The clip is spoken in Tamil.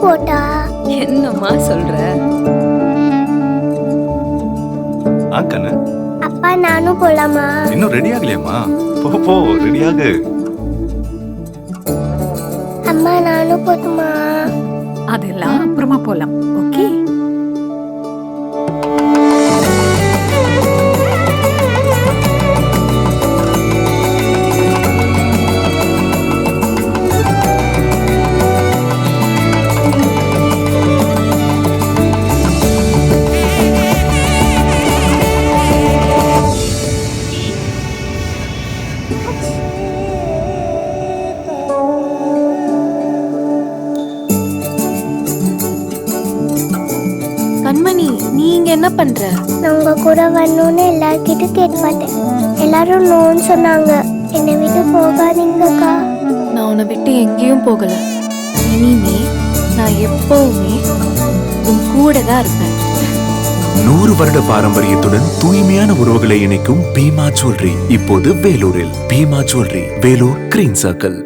போட்டா என்னம்மா சொல்ற? கண்ணு, அப்பா நானும் போலாமா? இன்னும் ரெடி ஆகலையாமா? போ ரெடி ஆகு. அம்மா நானும் போட்டுமா? அதெல்லாம் அப்புறமா போலாம். ஓகே. கண்மணி, நீ இங்க என்ன பண்ற? நான் உங்க கூட வரணும்னு எல்லார்கிட்ட கேட்டு பார்த்தேன். எல்லாரும் நோன்னு சொன்னாங்க. என்னை விட்டு போகாதீங்கக்கா. நான் உன்னை விட்டு எங்கேயும் போகல. இனிமே நான் எப்பவுமே உன் கூட தான் இருப்பேன். 100 வருட பாரம்பரியத்துடன் தூய்மையான உறவுகளை இணைக்கும் பீமா ஜுவல்லரி இப்போது வேலூரில். Bhima jewellery, Vellore green circle.